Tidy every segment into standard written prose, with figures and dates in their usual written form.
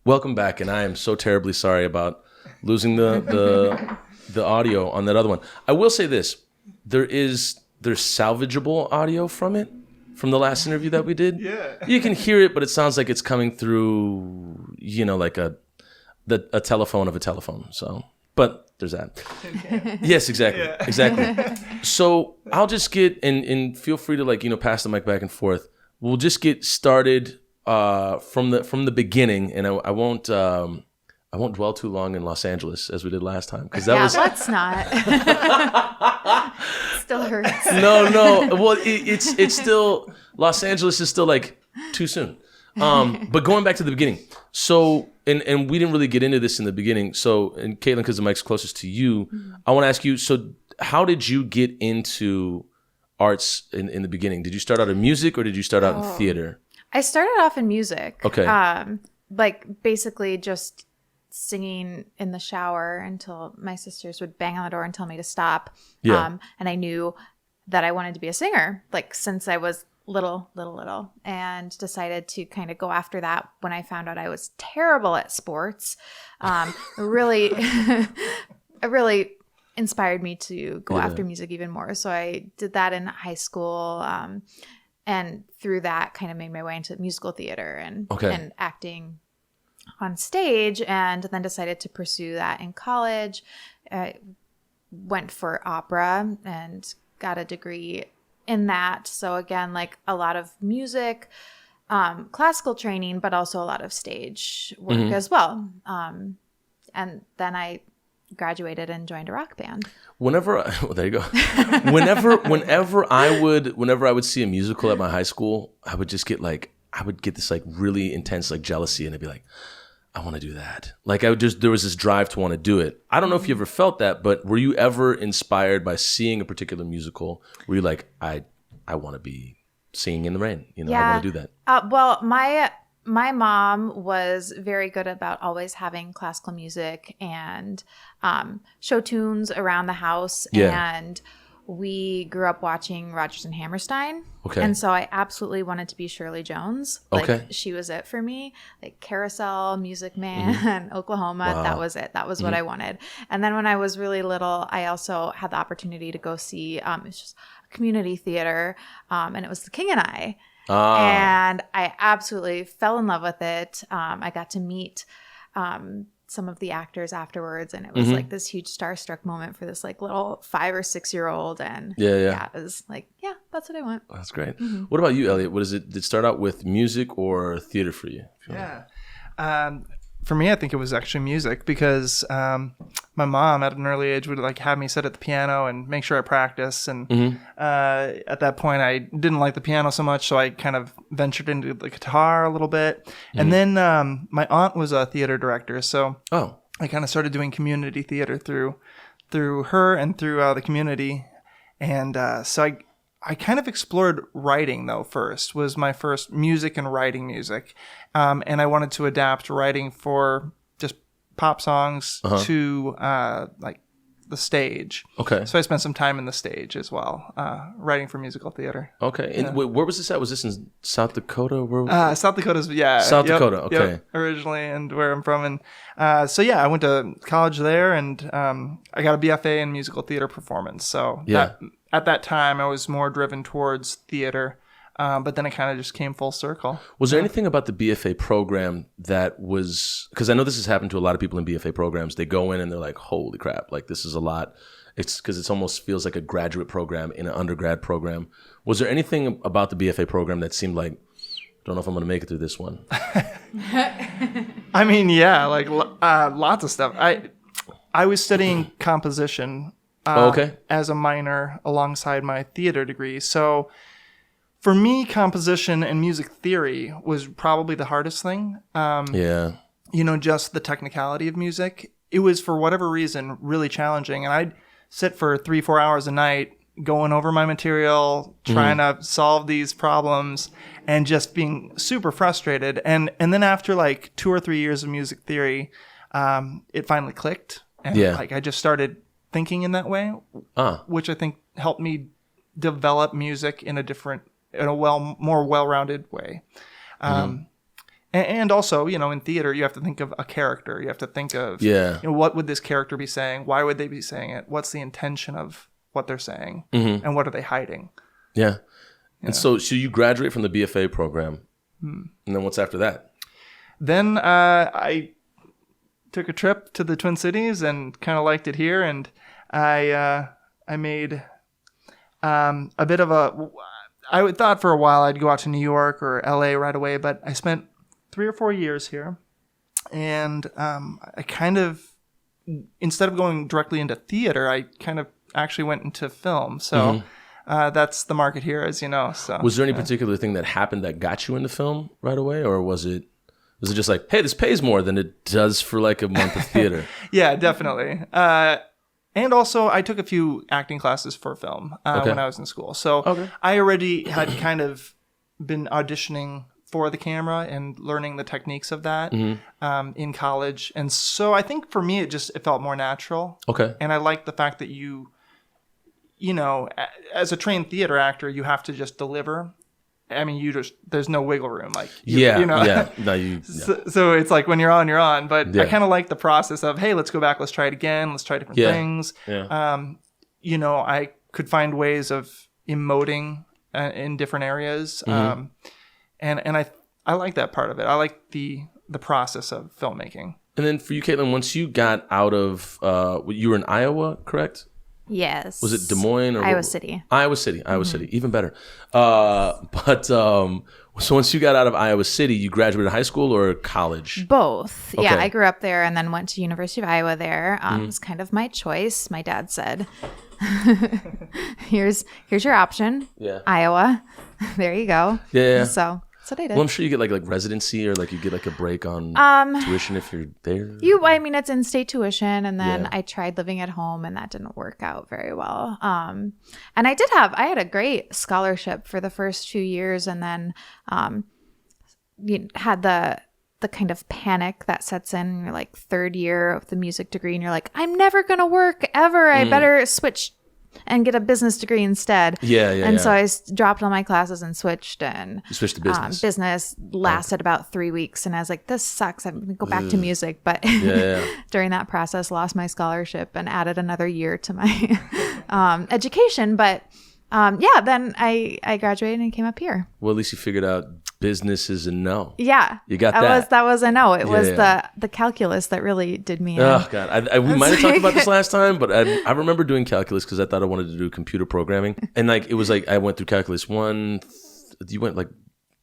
Welcome back, and I am so terribly sorry about losing the audio on that other one. I will say this: there's salvageable audio from it, from the last interview that we did. Yeah, you can hear it, but it sounds like it's coming through, like a telephone of a telephone. So, but there's that. Okay. Yes, exactly, exactly. So I'll just get and feel free to pass the mic back and forth. We'll just get started. From the beginning, and I won't dwell too long in Los Angeles as we did last time, because let's not. Still hurts. No. Well, it's still, Los Angeles is still too soon. But going back to the beginning, so and we didn't really get into this in the beginning. So, and Caitlin, because the mic's closest to you, I want to ask you. So, how did you get into arts in the beginning? Did you start out in music or did you start out in theater? I started off in music. Okay. Basically just singing in the shower until my sisters would bang on the door and tell me to stop. Yeah. And I knew that I wanted to be a singer, since I was little, and decided to kind of go after that when I found out I was terrible at sports. It really inspired me to go after music even more. So I did that in high school. And through that, kind of made my way into musical theater and acting on stage, and then decided to pursue that in college. I went for opera and got a degree in that. So again, a lot of music, classical training, but also a lot of stage work as well. And then I graduated and joined a rock band. There you go. Whenever I would see a musical at my high school, I would just get this really intense jealousy, and I'd be like, I want to do that. There was this drive to want to do it. I don't know if you ever felt that, but were you ever inspired by seeing a particular musical? Were you like, I want to be singing in the rain? I want to do that. Well, my mom was very good about always having classical music and show tunes around the house. Yeah. And we grew up watching Rodgers and Hammerstein. Okay. And so I absolutely wanted to be Shirley Jones. Okay. She was it for me. Carousel, Music Man, Oklahoma. Wow. That was it. That was what I wanted. And then when I was really little, I also had the opportunity to go see it's just community theater. And it was The King and I. And I absolutely fell in love with it. I got to meet some of the actors afterwards, and it was this huge starstruck moment for this little 5 or 6 year old. And it was that's what I want. That's great. What about you, Elliot? Did it start out with music or theater for you? For me, I think it was actually music, because my mom at an early age would have me sit at the piano and make sure I practice. And at that point, I didn't like the piano so much, so I kind of ventured into the guitar a little bit. And then my aunt was a theater director, so I kind of started doing community theater through her and through the community. And so I kind of explored writing, though, first. Was my first music and writing music. And I wanted to adapt writing for just pop songs to the stage. Okay. So I spent some time in the stage as well, writing for musical theater. Okay. And where was this at? Was this in South Dakota? South Dakota's, South Dakota, okay. Yep, originally, and where I'm from. And I went to college there, and I got a BFA in musical theater performance. So at that time, I was more driven towards theater, but then it kind of just came full circle. Was there anything about the BFA program that was, because I know this has happened to a lot of people in BFA programs, they go in and they're like, holy crap, this is a lot. It's because it almost feels like a graduate program in an undergrad program. Was there anything about the BFA program that seemed like, don't know if I'm going to make it through this one? I mean, yeah, lots of stuff. I was studying composition as a minor alongside my theater degree. So for me, composition and music theory was probably the hardest thing. Just the technicality of music. It was, for whatever reason, really challenging. And I'd sit for 3-4 hours a night going over my material, trying to solve these problems, and just being super frustrated. And then after 2 or 3 years of music theory, it finally clicked. And I just started thinking in that way, which I think helped me develop music in a more well-rounded way. And And also, in theater, you have to think of a character. You have to think of, what would this character be saying? Why would they be saying it? What's the intention of what they're saying? Mm-hmm. And what are they hiding? Yeah. And so you graduate from the BFA program. And then what's after that? Then I took a trip to the Twin Cities and kind of liked it here. And I made a bit of I thought for a while I'd go out to New York or LA right away, but I spent 3 or 4 years here. And I kind of, instead of going directly into theater, I kind of actually went into film. So that's the market here, as you know. So was there any particular thing that happened that got you into film right away? Or was it just like, hey, this pays more than it does for like a month of theater? Yeah, definitely. And also, I took a few acting classes for film when I was in school. So I already had kind of been auditioning for the camera and learning the techniques of that in college. And so I think for me, it felt more natural. Okay. And I liked the fact that you know, as a trained theater actor, you have to just deliver. I mean, there's no wiggle room. Like, So it's like when you're on, you're on. But I kind of like the process of, hey, let's go back, let's try it again, let's try different things. Yeah. I could find ways of emoting in different areas. And I like that part of it. I like the process of filmmaking. And then for you, Caitlin, once you got out of, you were in Iowa, correct? Yes. Was it Des Moines or Iowa City? Iowa City, even better. So once you got out of Iowa City, you graduated high school or college? Both. Okay. Yeah, I grew up there and then went to University of Iowa there. It was kind of my choice. My dad said, "Here's your option. Yeah. Iowa. There you go." Yeah. So that's what I did. Well, I'm sure you get like residency or like you get like a break on tuition if you're there. It's in-state tuition, and then I tried living at home, and that didn't work out very well. And I had a great scholarship for the first few years, and then you had the kind of panic that sets in your like third year of the music degree, and you're like, I'm never gonna work ever. I better switch and get a business degree instead. So I dropped all my classes and switched. And you switched to business. Business lasted about 3 weeks, and I was like, "This sucks. I'm gonna go back to music." But during that process, lost my scholarship and added another year to my education. But then I graduated and came up here. Well, at least you figured out business is a no. Yeah, you got that. That was a no. It was the calculus that really did me in. Oh God, we might have talked about this last time, but I remember doing calculus because I thought I wanted to do computer programming, and like it was like I went through calculus 1. You went like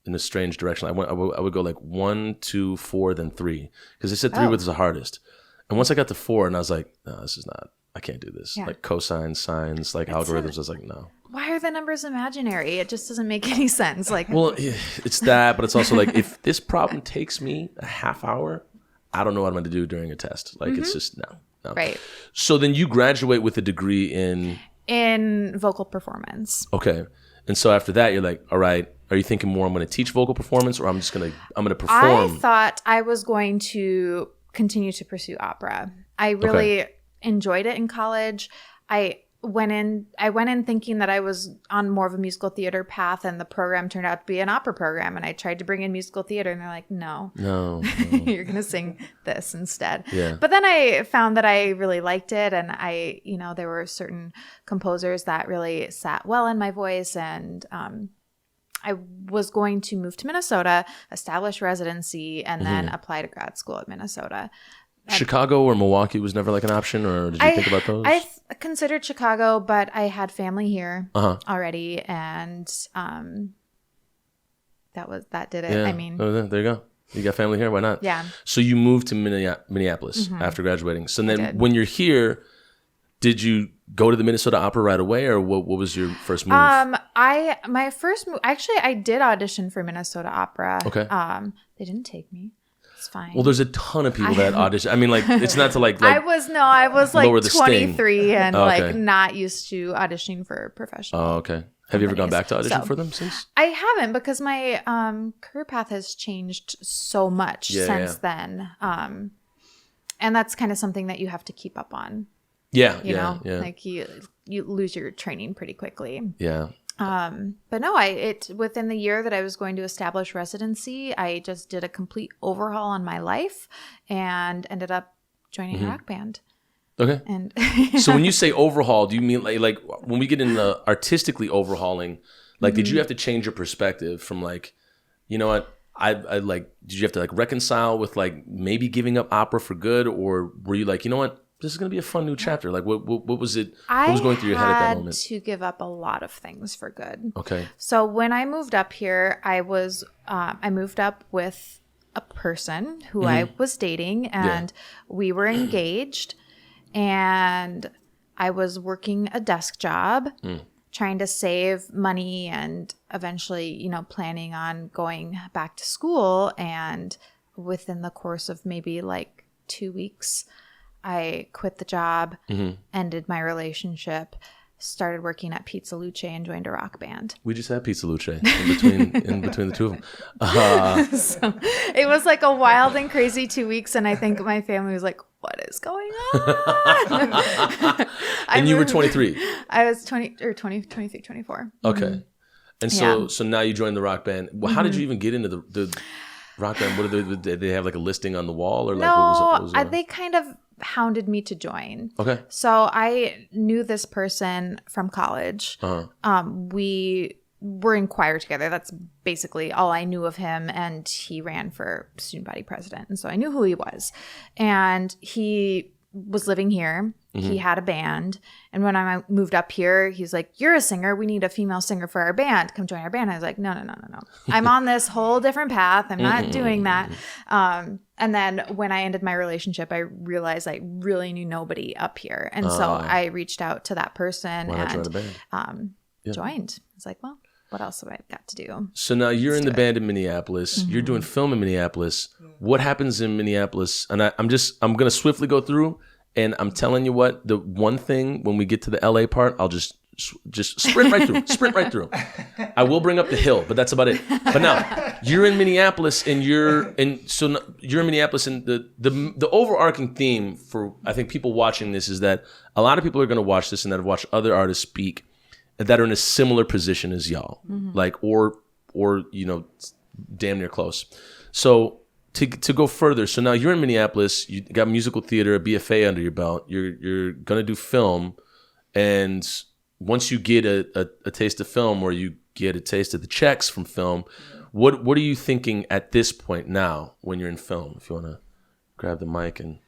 in a strange direction. I would go like 1, 2, 4, then 3 because they said 3 was the hardest, and once I got to 4, and I was like, no, this is not. I can't do this. Yeah. Like cosines, sines, like algorithms. I was like, no. Why are the numbers imaginary? It just doesn't make any sense. Like, well, it's that, but it's also like if this problem takes me a half hour, I don't know what I'm going to do during a test. Like it's just no. Right. So then you graduate with a degree in vocal performance. Okay. And so after that, you're like, all right, are you thinking more I'm going to teach vocal performance or I'm going to perform? I thought I was going to continue to pursue opera. I really enjoyed it in college. I went in thinking that I was on more of a musical theater path, and the program turned out to be an opera program, and I tried to bring in musical theater, and they're like, no. You're going to sing this instead. Yeah. But then I found that I really liked it, and there were certain composers that really sat well in my voice, and I was going to move to Minnesota, establish residency, and then apply to grad school at Minnesota. Chicago or Milwaukee was never like an option, or did you think about those? I considered Chicago, but I had family here already, and that did it. Yeah. I mean, there you go. You got family here. Why not? Yeah. So you moved to Minneapolis after graduating. So then, when you're here, did you go to the Minnesota Opera right away, or what was your first move? My first move. Actually, I did audition for Minnesota Opera. Okay. They didn't take me. It's fine. Well, there's a ton of people that audition. I mean, like, it's not to like I was like 23 and like not used to auditioning for professional. Oh, okay. Have you ever gone back to audition for them since? I haven't, because my career path has changed so much since then. And that's kind of something that you have to keep up on. Yeah. You know, like you lose your training pretty quickly. Yeah. But no, within the year that I was going to establish residency, I just did a complete overhaul on my life and ended up joining a rock band. Okay. And so when you say overhaul, do you mean like when we get into artistically overhauling, like did you have to change your perspective from like, you know what, I like, did you have to like reconcile with like maybe giving up opera for good, or were you like, you know what, this is going to be a fun new chapter? Like what was it? What was going through your head at that moment? I had to give up a lot of things for good. Okay. So when I moved up here, I moved up with a person who I was dating, and we were engaged, and I was working a desk job, trying to save money and eventually, you know, planning on going back to school. And within the course of maybe like 2 weeks, I quit the job, ended my relationship, started working at Pizza Luce, and joined a rock band. We just had Pizza Luce in between the two of them. So it was like a wild and crazy 2 weeks, and I think my family was like, what is going on? And you were 23. I was 23, 24. Okay. And so now you joined the rock band. Well, how did you even get into the rock band? What did they have like a listing on the wall, or like what was they kind of hounded me to join. Okay. So I knew this person from college. We were in choir together. That's basically all I knew of him. And he ran for student body president. And so I knew who he was. And he was living here. He had a band. And when I moved up here, he's like, you're a singer. We need a female singer for our band. Come join our band. I was like, no. I'm on this whole different path. I'm not doing that. And then when I ended my relationship, I realized I really knew nobody up here. And so I reached out to that person and joined. I was like, well, what else have I got to do? So now you're in the band in Minneapolis. You're doing film in Minneapolis. What happens in Minneapolis? And I'm going to swiftly go through. And I'm telling you what, the one thing when we get to the LA part, I'll just sprint right through. I will bring up the hill, but that's about it. But now you're in Minneapolis, and you're in Minneapolis, and the overarching theme for I think people watching this is that a lot of people are going to watch this and that have watched other artists speak that are in a similar position as y'all, like or you know, damn near close. So. To go further, so now you're in Minneapolis, you got musical theater, a BFA under your belt, you're gonna do film, and once you get a taste of film, or you get a taste of the checks from film, what are you thinking at this point now when you're in film? If you wanna grab the mic and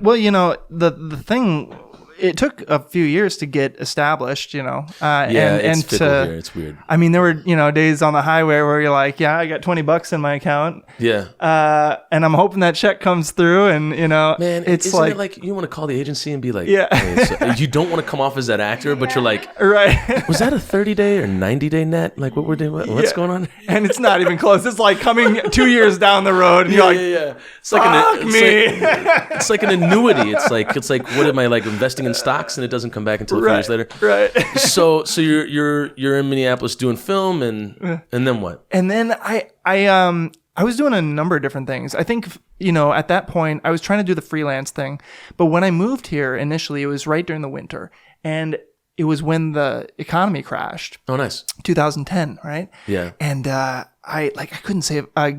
well, you know, the thing, it took a few years to get established, you know. It's fickle here. It's weird. I mean, there were, you know, days on the highway where you're like, I got $20 in my account. Yeah. And I'm hoping that check comes through, and, you know, man, it's like you want to call the agency and be like, hey, so you don't want to come off as that actor, but you're like, right. Was that a 30-day or 90-day net? Like, what we're doing? What's going on? And it's not even close. It's like coming 2 years down the road, and you're like, It's like it's like an annuity. It's like what am I, like, investing in stocks, and it doesn't come back until a few years later. Right. So you're in Minneapolis doing film, and then what? And then I was doing a number of different things. I think, you know, at that point I was trying to do the freelance thing, but when I moved here initially, it was right during the winter, and it was when the economy crashed. Oh, nice. 2010, right? Yeah. And I couldn't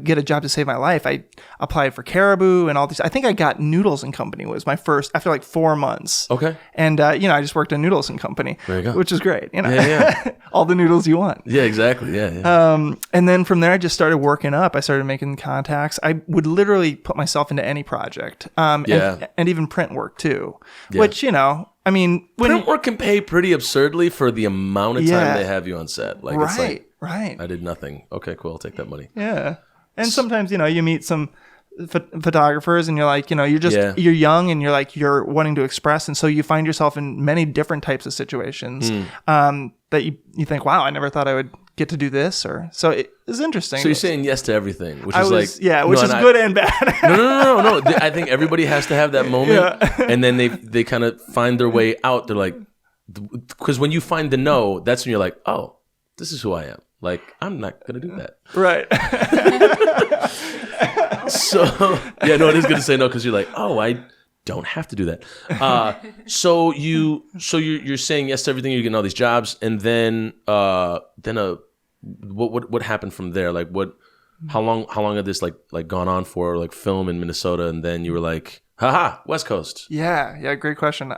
get a job to save my life. I applied for Caribou and all these. I think I got Noodles and Company was my first after like 4 months. Okay. And you know, I just worked at Noodles and Company, there you go, which is great. You know, yeah. all the noodles you want. Yeah, exactly. Yeah. And then from there, I just started working up. I started making contacts. I would literally put myself into any project. And even print work too, which, you know. I mean, print work can pay pretty absurdly for the amount of time they have you on set. Like, it's like, right. I did nothing. Okay, cool. I'll take that money. Yeah. And sometimes, you know, you meet some photographers, and you're like, you know, you're young, and you're wanting to express. And so you find yourself in many different types of situations that you think, wow, I never thought I would get to do this. So it is interesting. So you're saying yes to everything, which is good and bad. No. I think everybody has to have that moment, and then they kind of find their way out. They're like, because when you find the no, that's when you're like, oh, this is who I am. Like, I'm not gonna do that. Right. So it is good to say no, because you're like, oh, don't have to do that. So you're saying yes to everything. You're getting all these jobs, and then what happened from there? Like how long had this like gone on for? Like film in Minnesota, and then you were like, haha, West Coast. Yeah, great question.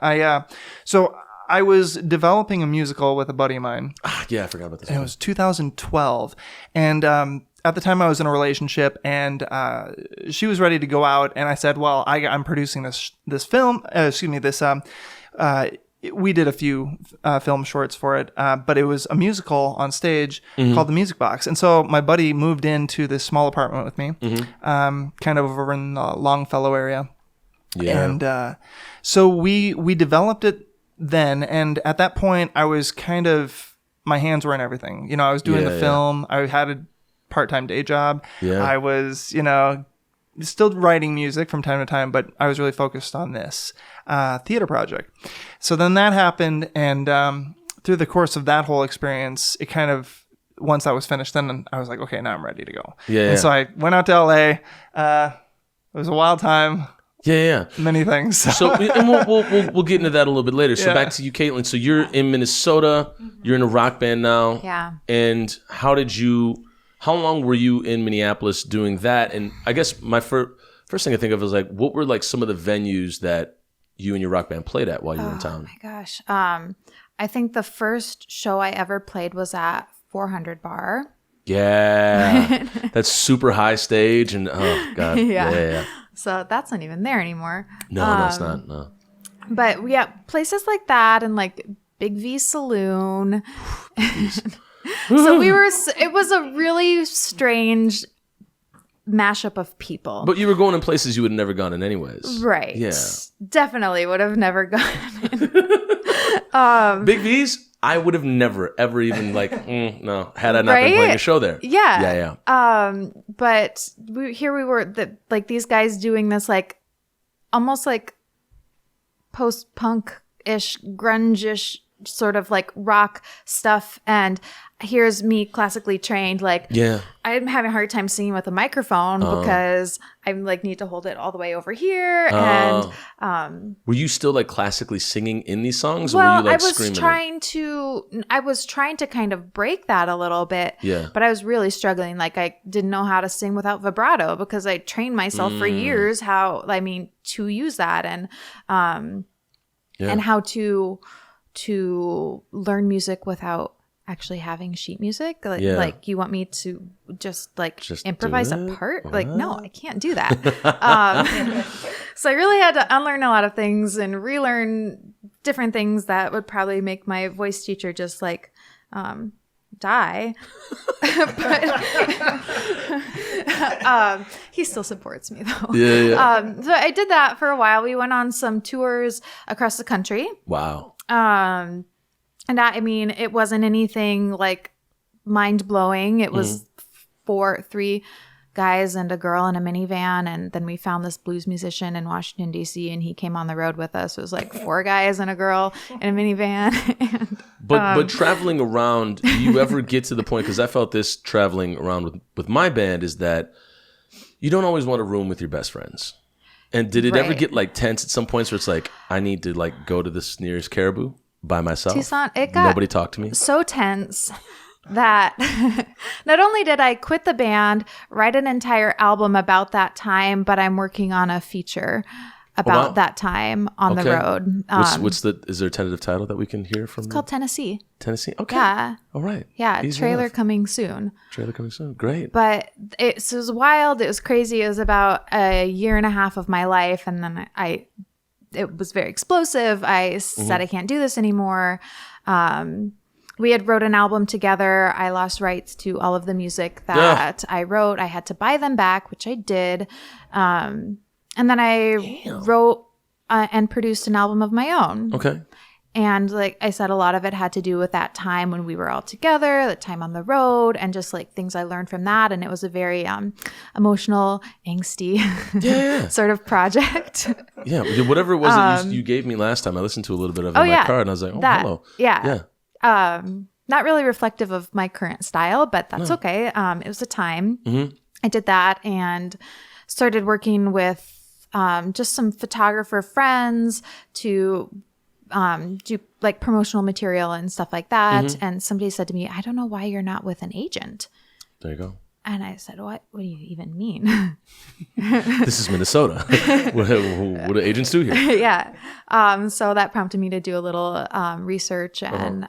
So I was developing a musical with a buddy of mine. Yeah, I forgot about this. And it was 2012, and at the time I was in a relationship, and she was ready to go out, and I said, "Well, I'm producing this film. We did a few film shorts for it, but it was a musical on stage called The Music Box." And so my buddy moved into this small apartment with me, kind of over in the Longfellow area. Yeah. And so we developed it then, and at that point I was my hands were in everything. You know, I was doing the film. I had a part-time day job. Yeah. I was, still writing music from time to time, but I was really focused on this theater project. So then that happened, and through the course of that whole experience, it once that was finished, then I was like, okay, now I'm ready to go. Yeah. And so I went out to LA. It was a wild time. Yeah. Many things. So and we'll get into that a little bit later. So back to you, Caitlin. So you're in Minnesota. You're in a rock band now. Yeah. And how long were you in Minneapolis doing that? And I guess my first thing I think of is like, what were like some of the venues that you and your rock band played at while you were in town? Oh my gosh. I think the first show I ever played was at 400 Bar. Yeah. That's super high stage, and oh God. Yeah. So that's not even there anymore. No, it's not. No. But yeah, places like that, and like Big V Saloon. So it was a really strange mashup of people. But you were going in places you would have never gone in anyways. Right. Yeah. Definitely would have never gone in. Big V's, I would have never, ever even no, had I not been playing a show there. Yeah. But here we were, these guys doing this almost like post-punk-ish, grunge-ish sort of like rock stuff, and here's me classically trained I'm having a hard time singing with a microphone because I need to hold it all the way over here. And were you still like classically singing in these songs, or were you screaming? I was trying to kind of break that a little bit, but I was really struggling. I didn't know how to sing without vibrato because I trained myself for years to use that, and how to learn music without actually having sheet music. You want me to just improvise a part? No, I can't do that. So I really had to unlearn a lot of things and relearn different things that would probably make my voice teacher just die. But he still supports me though. So I did that for a while. We went on some tours across the country. Wow. And it wasn't anything mind-blowing. It was 3 guys and a girl in a minivan, and then we found this blues musician in Washington, D.C., and he came on the road with us. It was 4 guys and a girl in a minivan. But traveling around, do you ever get to the point, because I felt this traveling around with my band, is that you don't always want to room with your best friends. And did it ever get tense at some points where it's I need to go to this nearest Caribou by myself? Tucson, it got nobody talked to me. So tense that not only did I quit the band, write an entire album about that time, but I'm working on a feature about that time on the road. Is there a tentative title that we can hear from? It's called Tennessee. Tennessee? Okay. Yeah. All right. Yeah. Trailer coming soon. Great. But it was wild. It was crazy. It was about a year and a half of my life. And then it was very explosive. I said, I can't do this anymore. We had wrote an album together. I lost rights to all of the music that I wrote. I had to buy them back, which I did. And then I wrote and produced an album of my own. Okay. And I said, a lot of it had to do with that time when we were all together, the time on the road, and just things I learned from that. And it was a very emotional, angsty sort of project. Yeah. Whatever it was that you gave me last time, I listened to a little bit of it in my car, and I was like, hello. Yeah. Not really reflective of my current style, but that's okay. It was a time. I did that and started working with just some photographer friends to do like promotional material and stuff like that. Mm-hmm. And somebody said to me, I don't know why you're not with an agent. There you go. And I said, what do you even mean? This is Minnesota. What do agents do here? Yeah. So that prompted me to do a little research and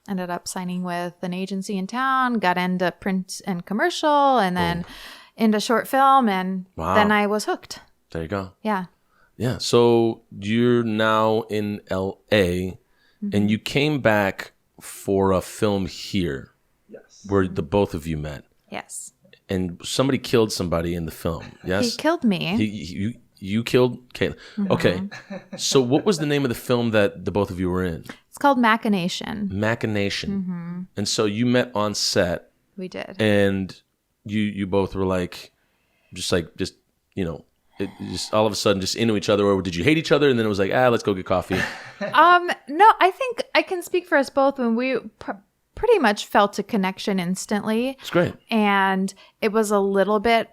ended up signing with an agency in town, got into print and commercial, and then into short film. And then I was hooked. There you go. Yeah. Yeah. So you're now in LA and you came back for a film here. Yes. Where the both of you met. Yes. And somebody killed somebody in the film. Yes. He killed me. You killed Caitlin. Mm-hmm. Okay. So what was the name of the film that the both of you were in? It's called Machination. Machination. Mm-hmm. And so you met on set. We did. And you both were like, just you know, just all of a sudden just into each other, or did you hate each other and then it was like, let's go get coffee? No, I think I can speak for us both when we pretty much felt a connection instantly. It's great. And it was a little bit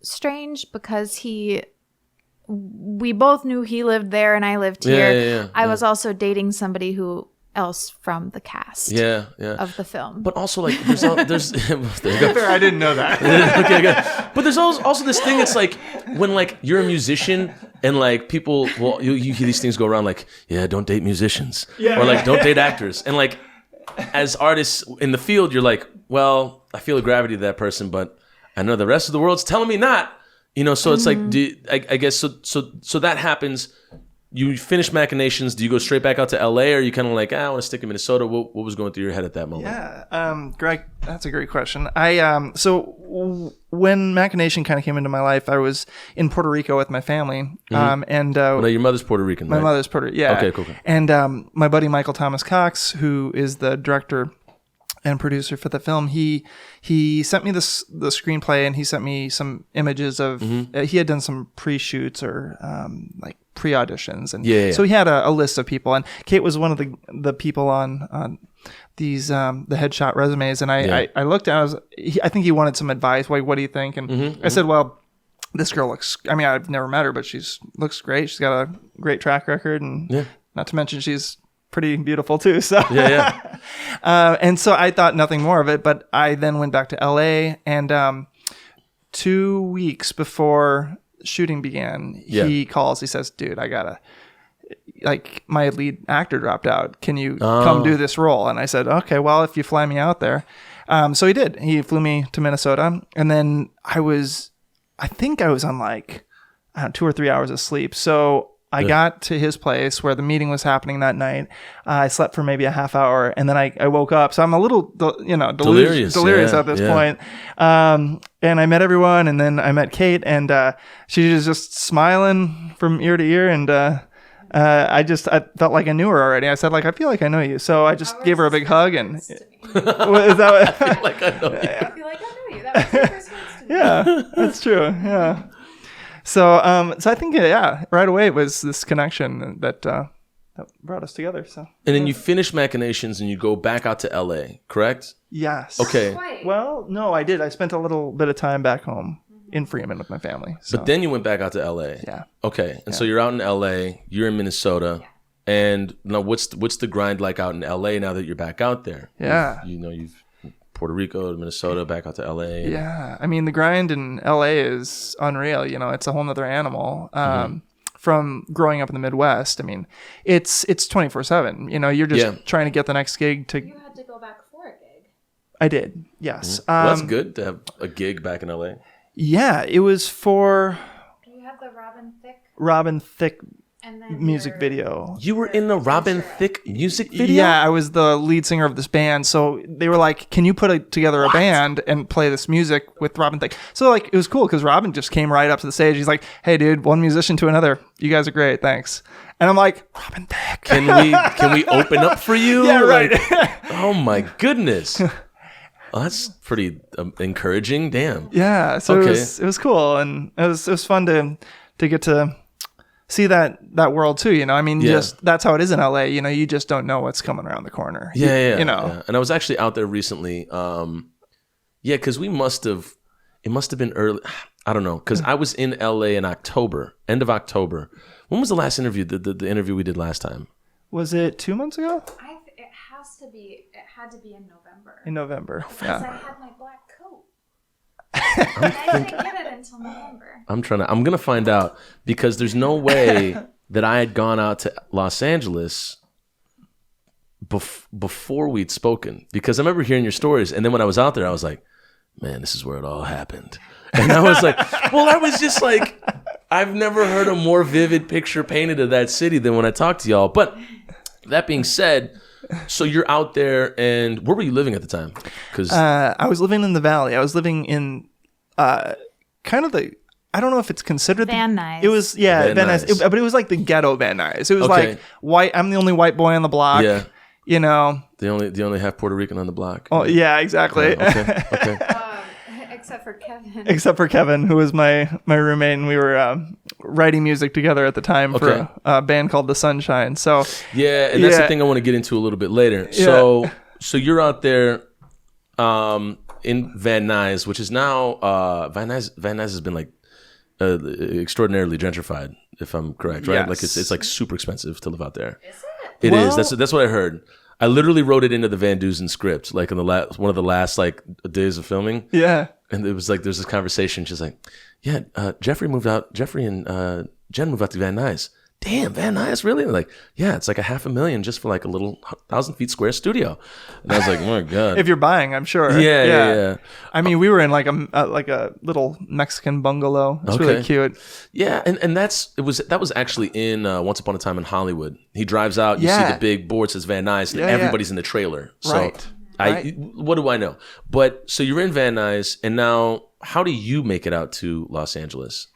strange because we both knew he lived there and I lived here. Yeah, I was also dating somebody else from the cast of the film. But also like there's there you go. I didn't know that. Okay, good. But there's also this thing, it's like when like you're a musician and like people, well, you hear these things go around like, don't date musicians. Or like don't date actors. And like as artists in the field, you're like, well, I feel a gravity to that person, but I know the rest of the world's telling me not. You know, so it's like I guess so that happens. You finish Machinations. Do you go straight back out to LA, or are you kind of like, I want to stick in Minnesota? What was going through your head at that moment? Yeah, Greg, that's a great question. So when Machination kind of came into my life, I was in Puerto Rico with my family, and well, your mother's Puerto Rican. My right? mother's Puerto Rican. Yeah. Okay, cool. And my buddy Michael Thomas Cox, who is the director and producer for the film, he sent me the screenplay, and he sent me some images of he had done some pre-shoots or like pre-auditions, and so he had a list of people, and Kate was one of the people on these the headshot resumes, and I looked at I think he wanted some advice, like, what do you think? And I said, well, this girl looks, I mean, I've never met her, but looks great. She's got a great track record, and not to mention she's pretty beautiful too. So and so I thought nothing more of it, but I then went back to LA, and 2 weeks before shooting began, he calls, he says, dude, I gotta, like, my lead actor dropped out. Can you come do this role? And I said, okay, well, if you fly me out there. So he did. He flew me to Minnesota, and then I think I was on like 2 or 3 hours of sleep. So I got to his place where the meeting was happening that night. I slept for maybe a half hour, and then I woke up. So I'm a little, delirious at this point. And I met everyone, and then I met Kate, and she was just smiling from ear to ear. And I felt like I knew her already. I said, like, I feel like I know you. So I just gave her a big hug. And is that what? I feel like I know you. I feel like I know you. That was your first words to me. Yeah, that's true. Yeah. So I think, right away it was this connection that brought us together. So. And then you finish Machinations and you go back out to LA, correct? Yes. Okay. Well, no, I did. I spent a little bit of time back home in Fremont with my family. So. But then you went back out to LA. Yeah. Okay. And so you're out in LA, you're in Minnesota. Yeah. And now what's the grind like out in LA now that you're back out there? Yeah. You've Puerto Rico to Minnesota, back out to LA. Yeah. I mean, the grind in LA is unreal. It's a whole nother animal. From growing up in the Midwest, I mean, it's 24/7. You're just trying to get the next gig to. You had to go back for a gig. I did. Yes. Well, that's good to have a gig back in LA. Yeah. It was for. Do you have the Robin Thicke music video. You were in the Robin Thicke music video? Yeah, I was the lead singer of this band. So they were like, can you put together a band and play this music with Robin Thicke? So like, it was cool because Robin just came right up to the stage. He's like, hey dude, one musician to another. You guys are great. Thanks. And I'm like, Robin Thicke. Can we open up for you? Yeah, right. Oh my goodness. Oh, that's pretty encouraging. Damn. Yeah. So it was cool. And it was fun to get to see that world too, I mean, just that's how it is in LA. You just don't know what's coming around the corner. Yeah. And I was actually out there recently. Because we must have. It must have been early. I don't know, because I was in LA in October, end of October. When was the last interview? The interview we did last time. Was it 2 months ago? It had to be in November. In November, because I had my black coat. I didn't get it until November. I'm gonna find out, because there's no way that I had gone out to Los Angeles before we'd spoken, because I remember hearing your stories, and then when I was out there, I was like, man, this is where it all happened. And I was like, well, I was just like, I've never heard a more vivid picture painted of that city than when I talked to y'all. But that being said, so you're out there, and where were you living at the time? Because I was living in the Valley. I was living in kind of the, I don't know if it's considered Van Nuys. It was Van Nuys, but it was like the ghetto Van Nuys. It was like white. I'm the only white boy on the block. Yeah, you know, the only half Puerto Rican on the block. Oh yeah, exactly. Yeah, okay. Except for Kevin, who was my roommate, and we were writing music together at the time for a band called The Sunshine. So yeah, and that's the thing I want to get into a little bit later. Yeah. So you're out there in Van Nuys, which is now Van Nuys has been like extraordinarily gentrified, if I'm correct, right? Yes. Like it's like super expensive to live out there. Is it? It is. That's what I heard. I literally wrote it into the Van Dusen script, like in one of the last like days of filming. Yeah. And it was like, there's this conversation. She's like, yeah, Jeffrey and Jen moved out to Van Nuys. Damn, Van Nuys, really? And like, yeah, it's like $500,000 just for like a little 1,000 feet square studio. And I was like, oh my God. If you're buying, I'm sure. Yeah. I mean, we were in like a little Mexican bungalow. It's really cute. Yeah, and that was actually in Once Upon a Time in Hollywood. He drives out, you see the big board says Van Nuys, and everybody's in the trailer. So what do I know? But so you're in Van Nuys, and now how do you make it out to Los Angeles?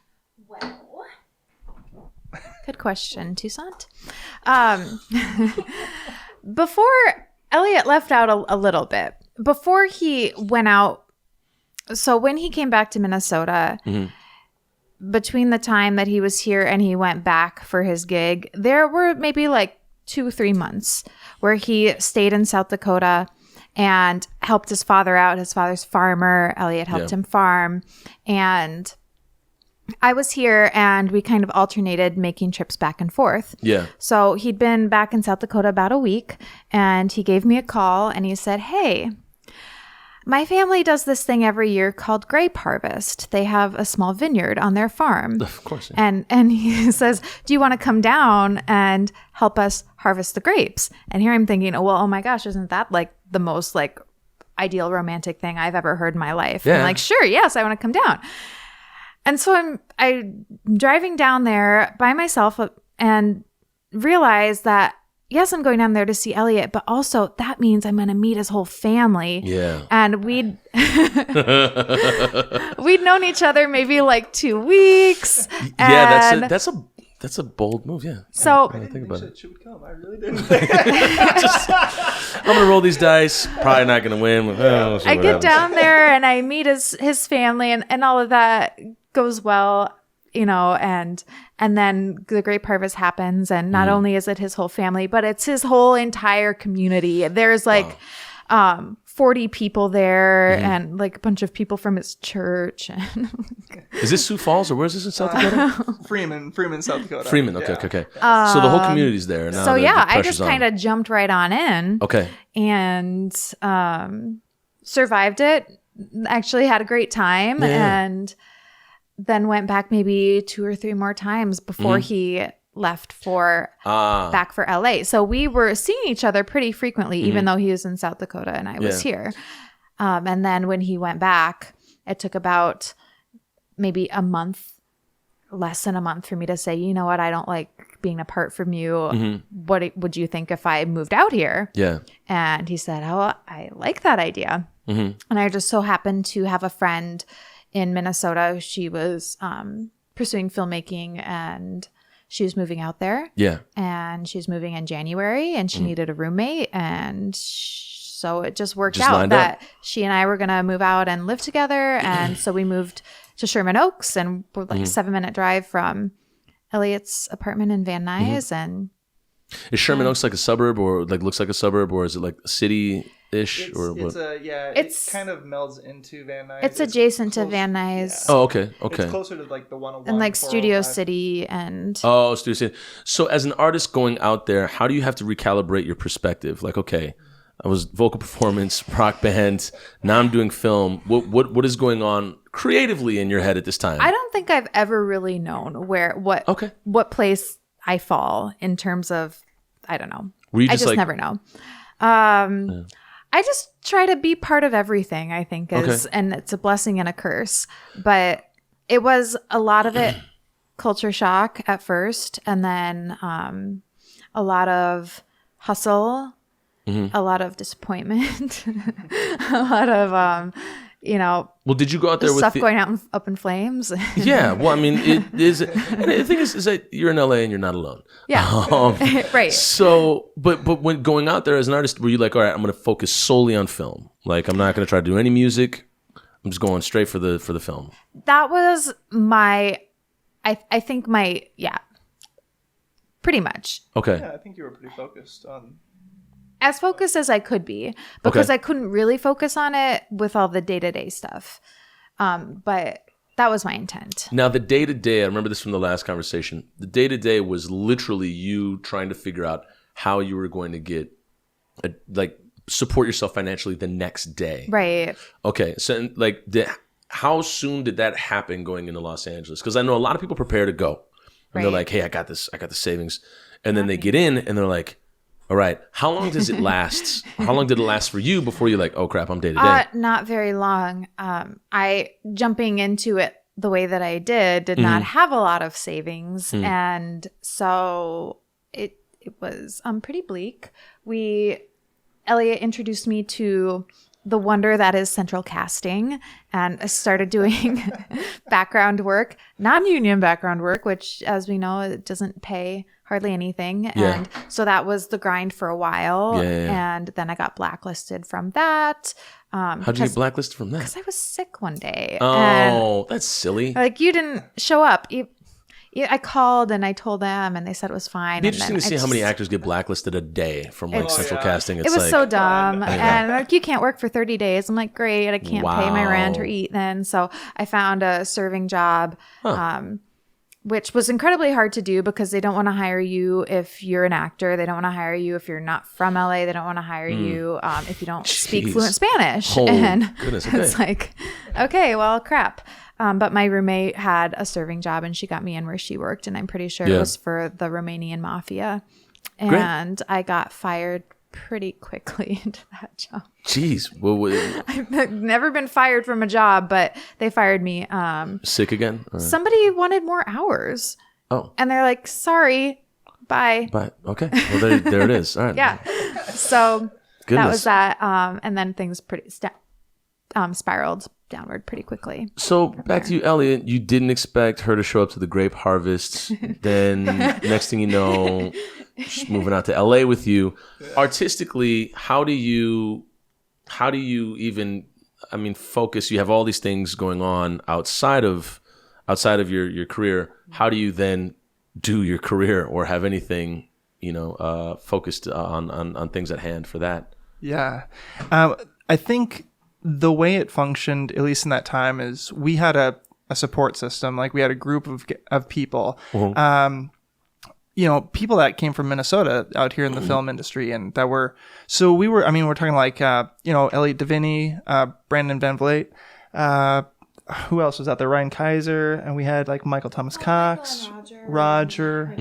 Good question, Toussaint. Before Elliot left out a little bit, before he went out, so when he came back to Minnesota, between the time that he was here and he went back for his gig, there were maybe like 2 or 3 months where he stayed in South Dakota and helped his father out. His father's farmer. Elliot helped him farm. And I was here, and we kind of alternated making trips back and forth. Yeah. So he'd been back in South Dakota about a week, and he gave me a call, and he said, hey, my family does this thing every year called grape harvest. They have a small vineyard on their farm. Of course. Yeah. And he says, do you want to come down and help us harvest the grapes? And here I'm thinking, oh my gosh, isn't that like the most like ideal romantic thing I've ever heard in my life? Yeah. I'm like, sure, yes, I want to come down. And so I'm driving down there by myself and realize that, yes, I'm going down there to see Elliot, but also that means I'm going to meet his whole family. Yeah. And we'd known each other maybe like 2 weeks. Yeah, that's a bold move. Yeah. So I didn't think about it. She would come. I really didn't. I'm gonna roll these dice. Probably not gonna win. I get down there and I meet his family, and all of that goes well, and then the grape harvest happens, and not only is it his whole family, but it's his whole entire community. There's like 40 people there, and like a bunch of people from his church. Is this Sioux Falls, or where is this in South Dakota? Freeman, South Dakota. Freeman, okay. So the whole community's there now. So I just kind of jumped right on in. Okay. And survived it. Actually had a great time, and then went back maybe 2 or 3 more times before he left for back for LA. So we were seeing each other pretty frequently, even though he was in South Dakota and I was here. And then when he went back, it took about maybe a month, less than a month, for me to say, you know what, I don't like being apart from you. What would you think if I moved out here? Yeah. And he said, oh, I like that idea. And I just so happened to have a friend in Minnesota. She was pursuing filmmaking, and she was moving out there. Yeah. And she's moving in January, and she needed a roommate. And so it just worked out that she and I were going to move out and live together. And so we moved to Sherman Oaks, and we're like a 7-minute drive from Elliot's apartment in Van Nuys. And Is Sherman Oaks like a suburb, or like looks like a suburb, or is it like a city-ish, or what? It kind of melds into Van Nuys. It's adjacent to Van Nuys. Yeah. Oh, okay. It's closer to like the 101 and like Studio City and. Oh, Studio City. So as an artist going out there, how do you have to recalibrate your perspective? Like, okay, I was vocal performance, rock band. Now I'm doing film. What is going on creatively in your head at this time? I don't think I've ever really known what place I fall in terms of, I don't know. I just like, never know. I just try to be part of everything, I think and it's a blessing and a curse. But it was a lot of it culture shock at first, and then a lot of hustle, a lot of disappointment, a lot of well, did you go out there with stuff going out up in flames? Yeah, well, I mean, it is. And the thing is that you're in LA and you're not alone. Yeah, right. So, but when going out there as an artist, were you like, all right, I'm going to focus solely on film? Like, I'm not going to try to do any music. I'm just going straight for the film. That was my, I think pretty much. Okay. Yeah, I think you were pretty focused on. As focused as I could be, because I couldn't really focus on it with all the day-to-day stuff. But that was my intent. Now, the day-to-day, I remember this from the last conversation. The day-to-day was literally you trying to figure out how you were going to get, support yourself financially the next day. Right. Okay. So, how soon did that happen going into Los Angeles? Because I know a lot of people prepare to go. And they're like, hey, I got this. I got the savings. And then they get in and they're like, all right. How long does it last? How long did it last for you before you're like, oh crap, I'm day to day? Not very long. I jumping into it the way that I did not have a lot of savings, and so it was pretty bleak. Elliot introduced me to the wonder that is central casting, and I started doing background work, non-union background work, which, as we know, it doesn't pay hardly anything. Yeah. And so that was the grind for a while. And then I got blacklisted from that. How'd you get blacklisted from that? Because I was sick one day. Oh, that's silly. Like, you didn't show up. I called and I told them, and they said it was fine. It'd be interesting to see how many actors get blacklisted a day from central casting. It was so dumb. And like, you can't work for 30 days. I'm like, great. I can't pay my rent or eat then. So I found a serving job, which was incredibly hard to do because they don't want to hire you if you're an actor. They don't want to hire you if you're not from LA. They don't want to hire you if you don't speak fluent Spanish. And goodness, okay. It's like, okay, well, crap. But my roommate had a serving job and she got me in where she worked. And I'm pretty sure it was for the Romanian mafia. And I got fired pretty quickly into that job. Jeez. I've never been fired from a job, but they fired me. Sick again? Somebody wanted more hours. Oh. And they're like, sorry, bye. Bye. Okay. Well, there it is. All right. Yeah. So that was that. And then things pretty spiraled downward pretty quickly. So back to you, Elliot. You didn't expect her to show up to the grape harvest. Then next thing you know, she's moving out to LA with you. Artistically, how do you even, focus? You have all these things going on outside of your career. How do you then do your career or have anything, focused on things at hand for that? Yeah. I think the way it functioned, at least in that time, is we had a support system. Like, we had a group of people, people that came from Minnesota out here in the film industry, and that we're talking like, Elliot Deviney, Brandon Van Vliet, who else was out there? Ryan Kaiser, and we had like Michael Thomas Cox, Roger,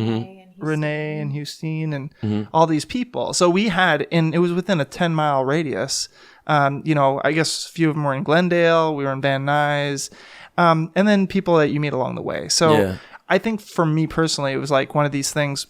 Renee and Houston, and all these people. So we had, and it was within a 10-mile radius. I guess a few of them were in Glendale. We were in Van Nuys, and then people that you meet along the way. So I think for me personally, it was like one of these things.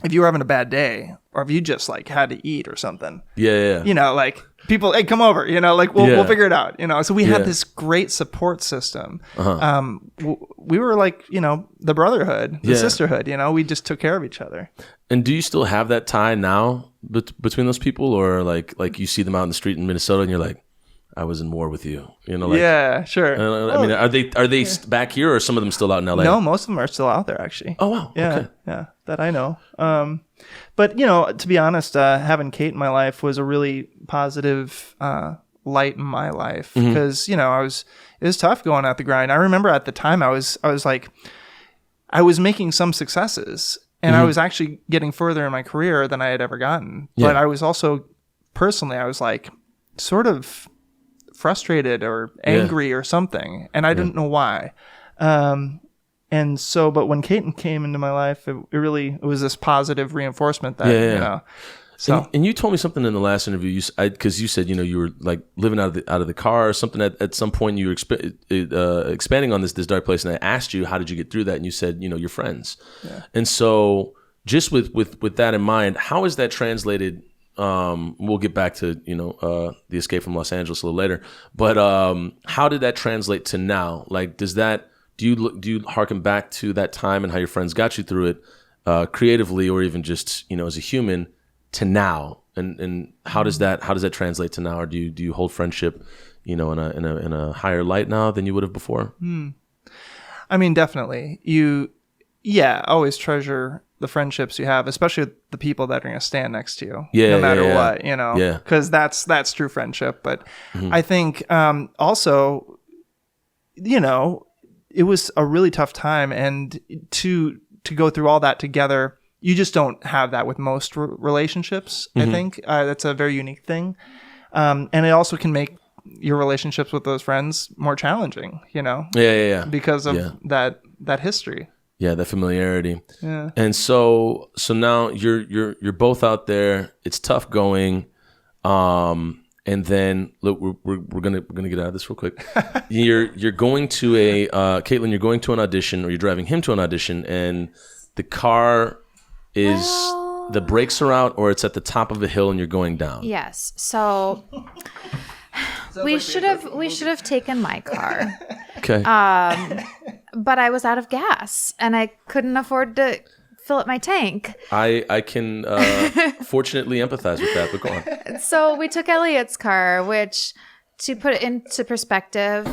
If you were having a bad day, or if you just like had to eat or something, like people, hey, come over, we'll figure it out, So we had this great support system. We were like, the Brotherhood, the sisterhood. We just took care of each other. And do you still have that tie now between those people, or like you see them out in the street in Minnesota and you're like, I was in war with you. You know, like, yeah, sure. I mean, are they back here, or are some of them still out in LA? No, most of them are still out there, actually. Oh wow. Yeah, okay. yeah, that I know. But to be honest, having Kate in my life was a really positive light in my life, because it was tough going at the grind. I remember at the time I was like, I was making some successes, and I was actually getting further in my career than I had ever gotten. But I was also personally, I was like sort of frustrated or angry or something, and I didn't know why. And so, but when Kate came into my life, it was this positive reinforcement that So, and you told me something in the last interview, because you said you were like living out of the car or something. At some point, you were expanding on this dark place, and I asked you, how did you get through that? And you said, your friends. Yeah. And so, just with that in mind, how is that translated? We'll get back to the escape from Los Angeles a little later, but how did that translate to now? Like, do you harken back to that time and how your friends got you through it, creatively, or even just as a human, to now? And how does that translate to now? Or do you hold friendship in a higher light now than you would have before? I mean, definitely. Always treasure the friendships you have, especially the people that are going to stand next to you, no matter what, because that's true friendship. But I think also, it was a really tough time, and to go through all that together, you just don't have that with most relationships. I think that's a very unique thing, and it also can make your relationships with those friends more challenging. Because of that history. Yeah, that familiarity. Yeah. And so now you're both out there. It's tough going. And then look, we're gonna get out of this real quick. You're going to Caitlin, you're going to an audition, or you're driving him to an audition, and the car is the brakes are out, or it's at the top of a hill and you're going down. Yes. So we should have taken my car. Okay. But I was out of gas, and I couldn't afford to fill up my tank. I can fortunately empathize with that, but go on. So we took Elliot's car, which, to put it into perspective,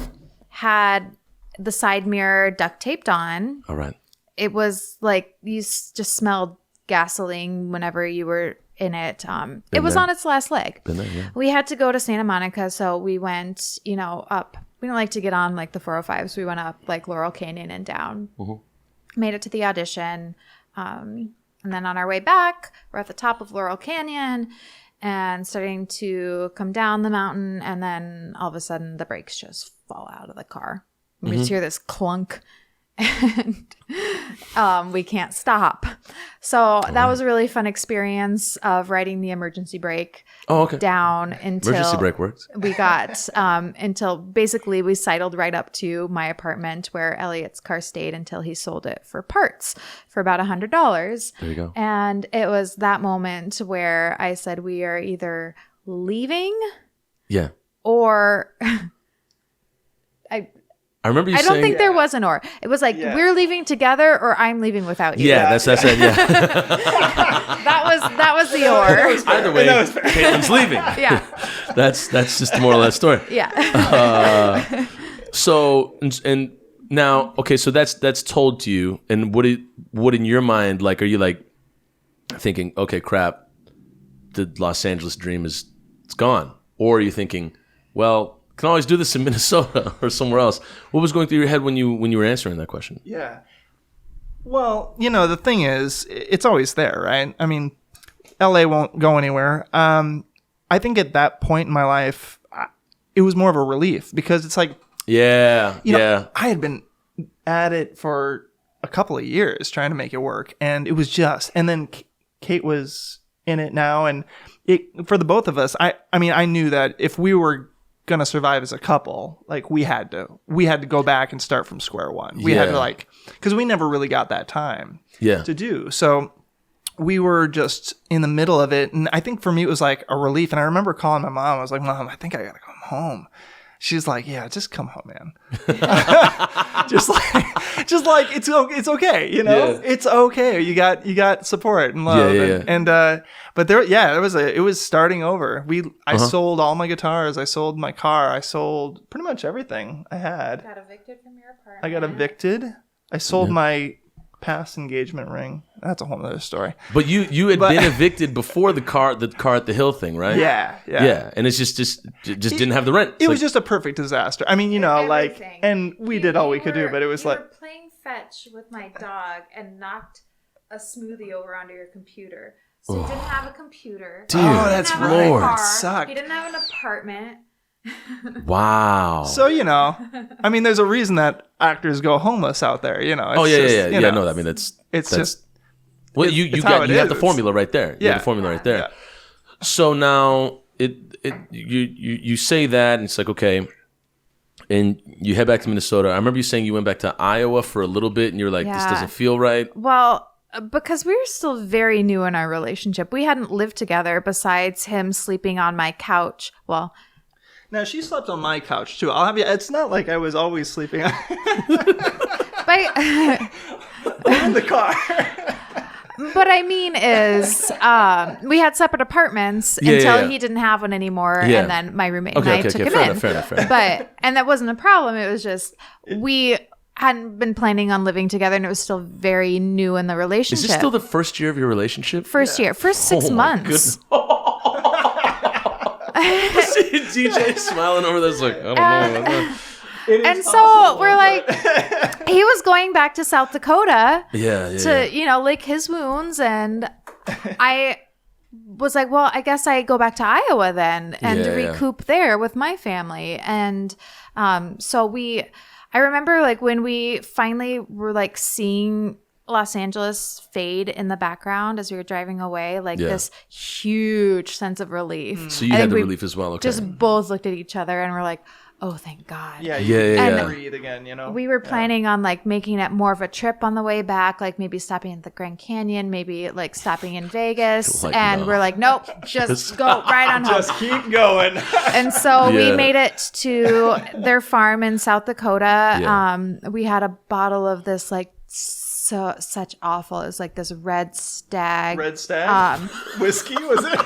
had the side mirror duct taped on. All right. It was like you just smelled gasoline whenever you were in it. It was on its last leg. Been there, yeah. We had to go to Santa Monica, so we went, up. We didn't like to get on like the 405, so we went up like Laurel Canyon and down. Made it to the audition. And then on our way back, we're at the top of Laurel Canyon and starting to come down the mountain. And then all of a sudden the brakes just fall out of the car. We just hear this clunk, and we can't stop. So that was a really fun experience of riding the emergency brake down until emergency brake works. We got until basically we sidled right up to my apartment where Elliot's car stayed until he sold it for parts for about $100. There you go. And it was that moment where I said, we are either leaving or I remember you saying... I don't think there was an or. It was like, we're leaving together or I'm leaving without you. Yeah, that's it, yeah. that was the or. Either way, Caitlin's leaving. Yeah. That's just the moral of that story. Yeah. So, and now, okay, so that's told to you, and what in your mind, like, are you like thinking, okay, crap, the Los Angeles dream it's gone? Or are you thinking, well, can always do this in Minnesota or somewhere else? What was going through your head when you were answering that question? Yeah. Well, the thing is, it's always there, right? I mean, LA won't go anywhere. I think at that point in my life, it was more of a relief, because it's like, I had been at it for a couple of years trying to make it work, and it was and then Kate was in it now, and for the both of us, I mean, I knew that if we were gonna survive as a couple, like we had to go back and start from square one. We had to because we never really got that time to do. So we were just in the middle of it, and I think for me it was like a relief. And I remember calling my mom. I was like, Mom, I think I gotta come home. She's like, yeah, just come home, man. just just like it's okay, you know. Yeah. It's okay. You got support and love, but it was starting over. I sold all my guitars. I sold my car. I sold pretty much everything I had. Got evicted from your apartment. I got evicted. I sold my past engagement ring. That's a whole other story. But you had been evicted before the car at the Hill thing, right? Yeah. And it's just didn't have the rent. It was just a perfect disaster. I mean, you know, everything. And we did all we could do, but it was you were playing fetch with my dog and knocked a smoothie over onto your computer. So he didn't have a computer. Dude, that's Lord. It sucked. He didn't have an apartment. Wow. So, you know, I mean, there's a reason that actors go homeless out there, you know. Yeah. No, I mean, that's just... Well, you have the formula right there. You have the formula right there. Yeah. So now you say that, and it's like, okay, and you head back to Minnesota. I remember you saying you went back to Iowa for a little bit, and you were like, this doesn't feel right. Well, because we were still very new in our relationship. We hadn't lived together besides him sleeping on my couch. Well... Now, she slept on my couch, too. I'll have you... It's not like I was always sleeping on... in the car. But I mean is, we had separate apartments until he didn't have one anymore, and then my roommate and I took him in. Fair enough. And that wasn't a problem. It was just, we hadn't been planning on living together, and it was still very new in the relationship. Is this still the first year of your relationship? First year. First 6 months. DJ smiling over this like, I don't know. And so we're like, he was going back to South Dakota to, you know, lick his wounds. And I was like, well, I guess I go back to Iowa then and recoup there with my family. And so I remember like when we finally were like seeing Los Angeles fade in the background as we were driving away, like this huge sense of relief. So you had the relief as well, okay. Just both looked at each other and were like, oh, thank God. Yeah. Breathe again, you know. We were planning on like making it more of a trip on the way back, like maybe stopping at the Grand Canyon, maybe like stopping in Vegas. We're like, nope, just go right on home. Just keep going. And so we made it to their farm in South Dakota. We had a bottle of this like such awful. It was like this red stag. Whiskey, was it?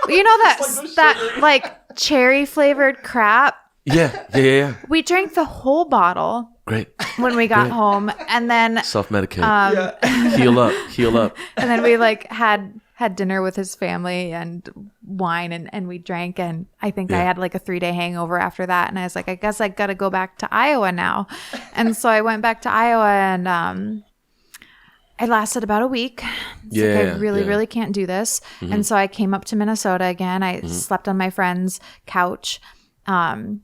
You know that like cherry flavored crap. Yeah. We drank the whole bottle. Great. When we got home, and then self-medicate. Heal up. And then we like had dinner with his family and wine, and we drank, and I think I had like a 3-day hangover after that, and I was like, I guess I got to go back to Iowa now. And so I went back to Iowa, and I lasted about a week. I really can't do this. Mm-hmm. And so I came up to Minnesota again. I slept on my friend's couch. And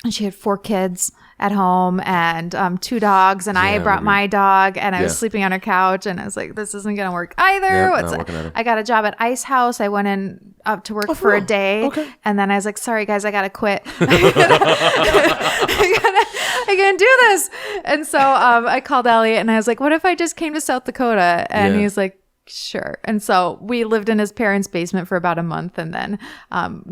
she had 4 kids at home and 2 dogs. And I brought my dog, and I was sleeping on her couch. And I was like, this isn't going to work either. I got a job at Ice House. I went in up to work for a day. Okay. And then I was like, sorry, guys, I got to quit. I can't do this. And so I called Elliot, and I was like, what if I just came to South Dakota? And he's like, sure. And so we lived in his parents' basement for about a month, and then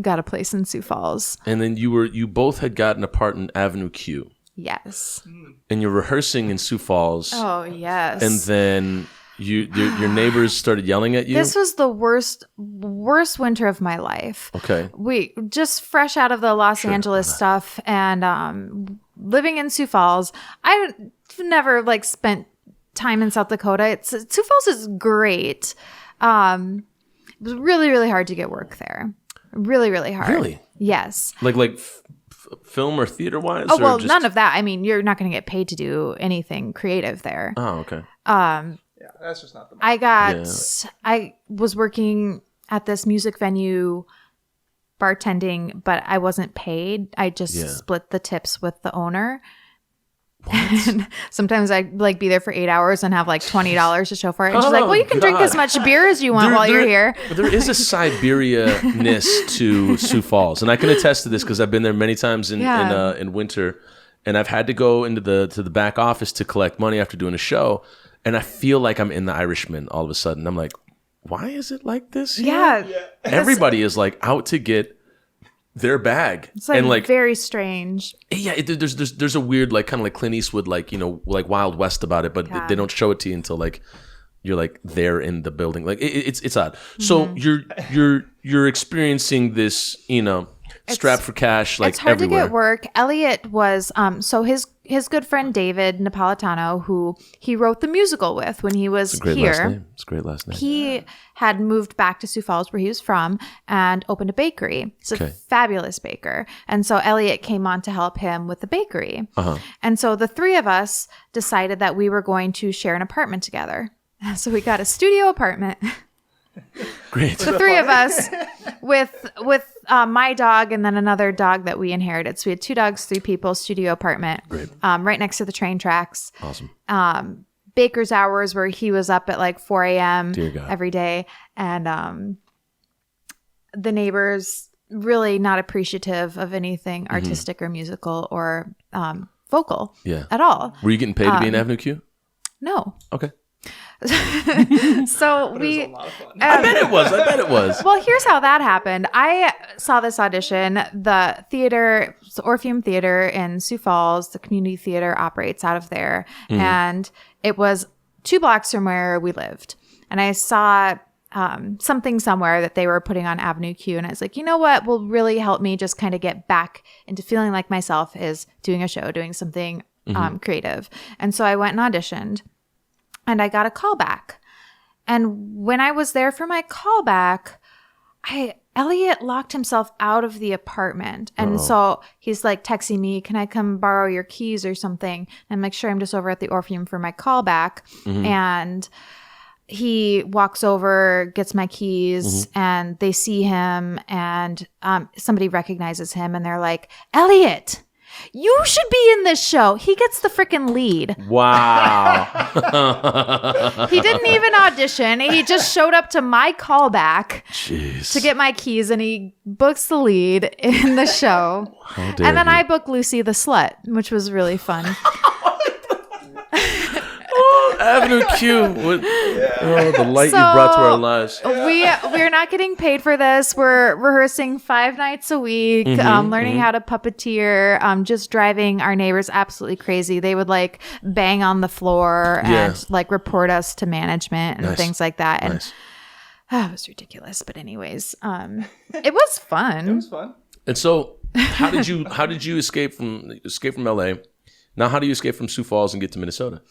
got a place in Sioux Falls. And then you both had gotten a part in Avenue Q. Yes. And you're rehearsing in Sioux Falls. Oh, yes. And then your neighbors started yelling at you? This was the worst winter of my life. Okay. We just fresh out of the Los Angeles stuff, and living in Sioux Falls. I've never like spent time in South Dakota. Sioux Falls is great. It was really, really hard to get work there. Really, really hard. Really? Yes. Like film or theater wise? Oh, well, none of that. I mean, you're not going to get paid to do anything creative there. Oh, okay. Yeah, that's just not the money. I was working at this music venue bartending, but I wasn't paid. I just split the tips with the owner. And sometimes I'd like be there for 8 hours and have like $20 to show for it. And she's like, well, you can drink as much beer as you want while you're here. There is a Siberia-ness to Sioux Falls. And I can attest to this because I've been there many times in winter. And I've had to go into the back office to collect money after doing a show. And I feel like I'm in The Irishman all of a sudden. I'm like, why is it like this here? Yeah. Everybody is like out to get their bag. It's like, and like very strange. Yeah, there's a weird like kind of like Clint Eastwood like like Wild West about it, but they don't show it to you until like you're like there in the building. Like it's odd. So you're experiencing this strapped for cash like it's hard everywhere. to get work. Elliot was so his good friend David Napolitano, who he wrote the musical with when he was here. It's a great last name. He had moved back to Sioux Falls, where he was from, and opened a bakery. He's a fabulous baker. And so Elliot came on to help him with the bakery. And so the three of us decided that we were going to share an apartment together. So we got a studio apartment. Great. The three of us with my dog and then another dog that we inherited. So we had 2 dogs, 3 people, studio apartment. Great. Right next to the train tracks. Awesome. Baker's hours where he was up at like 4 a.m. every day. And the neighbors really not appreciative of anything artistic or musical or vocal at all. Were you getting paid to be in Avenue Q? No. Okay. So It was a lot of fun. I bet it was. Well, here's how that happened. I saw this audition. The theater, it's the Orpheum Theater in Sioux Falls, the community theater operates out of there. And it was 2 blocks from where we lived. And I saw something somewhere that they were putting on Avenue Q. And I was like, you know what will really help me just kind of get back into feeling like myself is doing a show, doing something creative. And so I went and auditioned. And I got a call back. And when I was there for my callback, Elliot locked himself out of the apartment. And so he's like texting me, can I come borrow your keys or something? And I'm like, sure, I'm just over at the Orpheum for my callback. And he walks over, gets my keys, and they see him, and somebody recognizes him, and they're like, Elliot, you should be in this show. He gets the freaking lead. Wow. He didn't even audition. He just showed up to my callback to get my keys, and he books the lead in the show. And then I booked Lucy the Slut, which was really fun. Avenue Q. The light you brought to our lives. We're not getting paid for this. We're rehearsing 5 nights a week, learning how to puppeteer, just driving our neighbors absolutely crazy. They would like bang on the floor and like report us to management and things like that. And it was ridiculous. But anyways, it was fun. It was fun. And so how did you escape from LA? Now, how do you escape from Sioux Falls and get to Minnesota?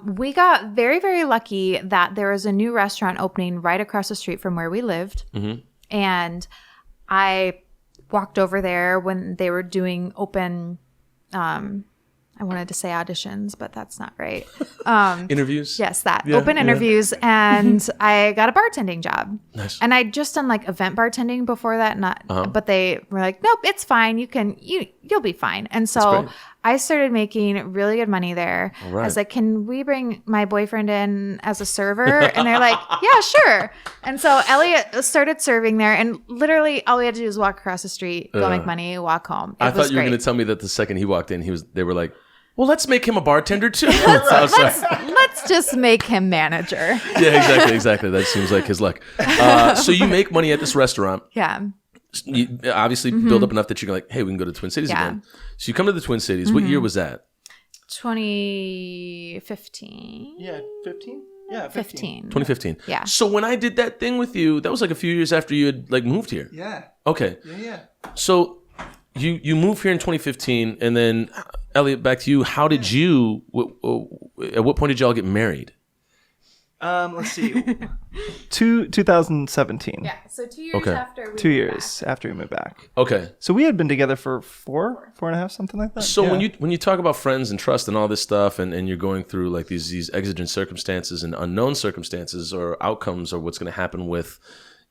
We got very, very lucky that there was a new restaurant opening right across the street from where we lived. And I walked over there when they were doing open, I wanted to say auditions, but that's not right. Interviews? Yes, open interviews. And I got a bartending job. Nice. And I'd just done like event bartending before that, but they were like, nope, it's fine. You'll be fine. And so I started making really good money there. Right. I was like, can we bring my boyfriend in as a server? And they're like, yeah, sure. And so Elliot started serving there, and literally all we had to do was walk across the street, go make money, walk home. I thought you were going to tell me that the second he walked in, they were like, well, let's make him a bartender too. Let's just make him manager. Yeah, exactly. That seems like his luck. So you make money at this restaurant. Yeah. You obviously build up enough that you're like, hey, we can go to the Twin Cities again. So you come to the Twin Cities. What year was that? 2015. Yeah, 15? Yeah, 15. 2015. Yeah. So when I did that thing with you, that was like a few years after you had like moved here. Yeah. Okay. Yeah. So you moved here in 2015, and then Elliot, back to you. How did you? At what point did y'all get married? Let's see. 2017. Yeah. So 2 years after. 2 years after we moved back. Okay. So we had been together for four and a half, something like that. So when you talk about friends and trust and all this stuff, and you're going through like these exigent circumstances and unknown circumstances or outcomes or what's going to happen with,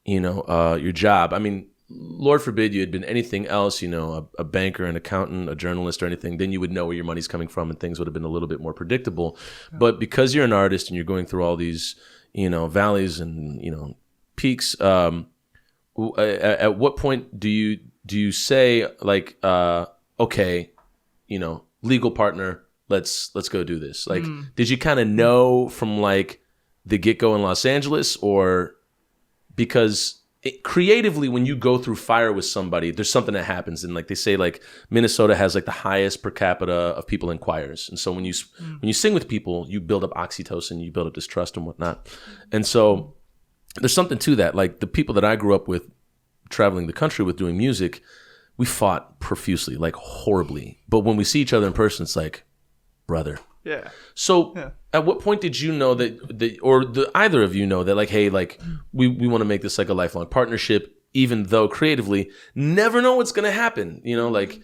your job. I mean, Lord forbid you had been anything else, a banker, an accountant, a journalist or anything, then you would know where your money's coming from and things would have been a little bit more predictable. But because you're an artist and you're going through all these, valleys and, peaks, at what point do you say like, okay, legal partner, let's go do this? Like, did you kind of know from like the get-go in Los Angeles, or because creatively, when you go through fire with somebody, there's something that happens. And like they say, like Minnesota has like the highest per capita of people in choirs. And so when you sing with people, you build up oxytocin, you build up distrust and whatnot. And so there's something to that. Like the people that I grew up with, traveling the country with, doing music, we fought profusely, like horribly. But when we see each other in person, it's like, brother. Yeah. So at what point did you know either of you know that, like, hey, like we want to make this like a lifelong partnership, even though creatively never know what's going to happen, you know, like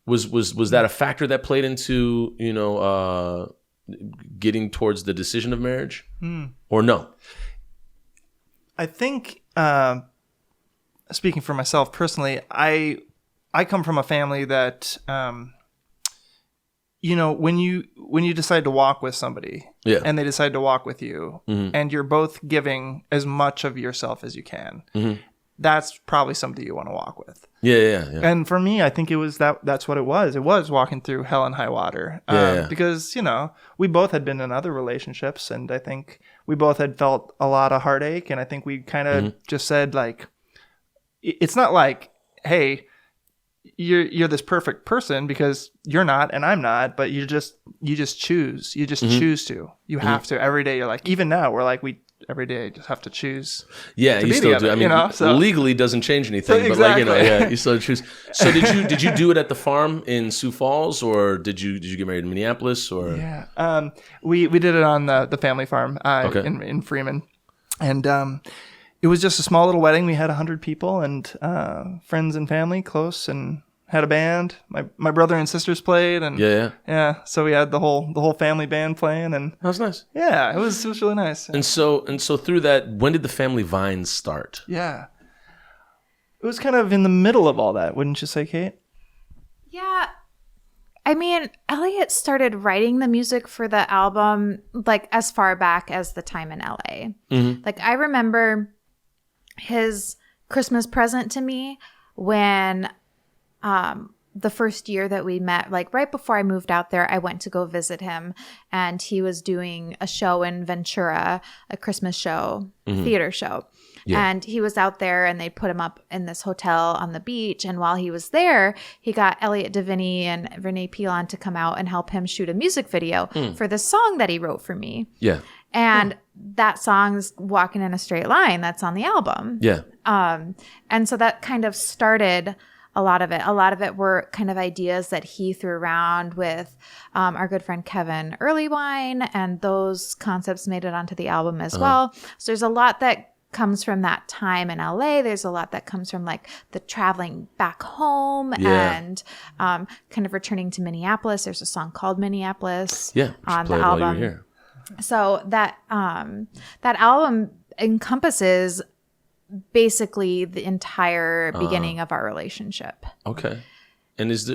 was that a factor that played into, you know, getting towards the decision of marriage or no? I think, speaking for myself personally, I come from a family that, you know, when you decide to walk with somebody and they decide to walk with you and you're both giving as much of yourself as you can, that's probably somebody you want to walk with. Yeah. And for me, I think it was that's what it was. It was walking through hell and high water. Because, you know, we both had been in other relationships and I think we both had felt a lot of heartache. And I think we kind of just said, like, it's not like, hey, you're this perfect person, because you're not and I'm not, but you just choose. You just choose to. You have to every day. You're like, even now we're like, we every day just have to choose. Yeah, you still together, do. I mean, you know, so legally doesn't change anything, but like, you know, you still choose. So did you do it at the farm in Sioux Falls, or did you get married in Minneapolis, or? Yeah, we did it on the family farm in Freeman, and it was just a small little wedding. We had 100 people and friends and family close, and had a band. My brother and sisters played, and yeah. So we had the whole family band playing, and that was nice. Yeah, it was really nice. And so through that, when did the family vines start? Yeah, it was kind of in the middle of all that, wouldn't you say, Kate? Yeah. I mean, Elliot started writing the music for the album like as far back as the time in LA. Like I remember his Christmas present to me when the first year that we met, like right before I moved out there, I went to go visit him, and he was doing a show in Ventura, a Christmas show, theater show. Yeah. And he was out there, and they put him up in this hotel on the beach. And while he was there, he got Elliot Deviney and Renee Pilon to come out and help him shoot a music video for the song that he wrote for me. Yeah. And that song's Walking in a Straight Line. That's on the album. Yeah. And so that kind of started a lot of it. A lot of it were kind of ideas that he threw around with our good friend Kevin Earlywine, and those concepts made it onto the album as well. So there's a lot that comes from that time in LA. There's a lot that comes from like the traveling back home and kind of returning to Minneapolis. There's a song called Minneapolis on the album. So that that album encompasses basically the entire beginning of our relationship. Okay. And is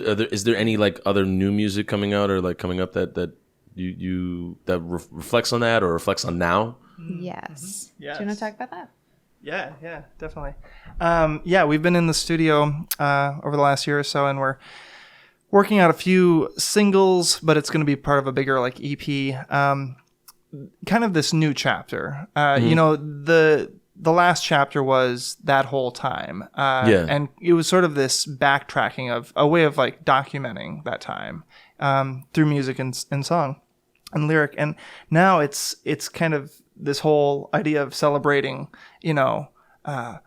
there any like other new music coming out or like coming up that you reflects on that or reflects on now? Yes. Do you want to talk about that? Yeah, definitely. We've been in the studio over the last year or so, and we're working out a few singles, but it's going to be part of a bigger like EP. Kind of this new chapter. You know, the last chapter was that whole time. And it was sort of this backtracking of a way of like documenting that time through music and song and lyric. And now it's kind of this whole idea of celebrating, our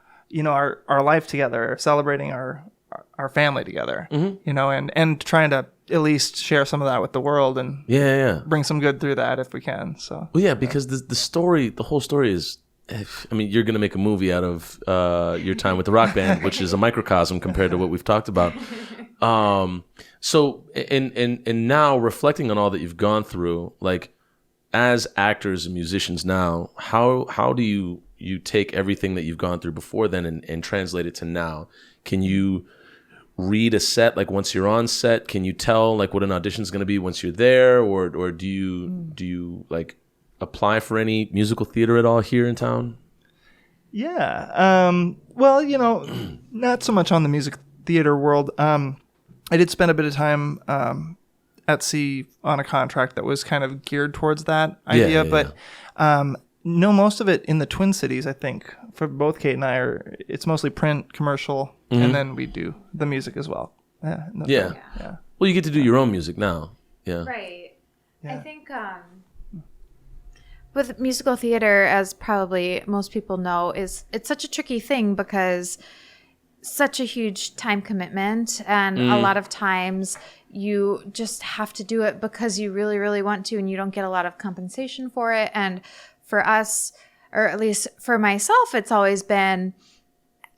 life together, celebrating our family together, and trying to at least share some of that with the world and bring some good through that if we can. So because the whole story is, I mean, you're going to make a movie out of your time with the rock band, which is a microcosm compared to what we've talked about. So, and now reflecting on all that you've gone through, like as actors and musicians now, how do you take everything that you've gone through before then and translate it to now? Can you read a set like once you're on set? Can you tell like what an audition is going to be once you're there, or do you like apply for any musical theater at all here in town? Yeah. Well, not so much on the music theater world. I did spend a bit of time at sea on a contract that was kind of geared towards that idea. But No, most of it in the Twin Cities, I think. For both Kate and I, it's mostly print, commercial, and then we do the music as well. Yeah. Well, you get to do your own music now. Yeah. Right. Yeah. I think with musical theater, as probably most people know, it's such a tricky thing because such a huge time commitment, and a lot of times you just have to do it because you really, really want to, and you don't get a lot of compensation for it. And for us, or at least for myself, it's always been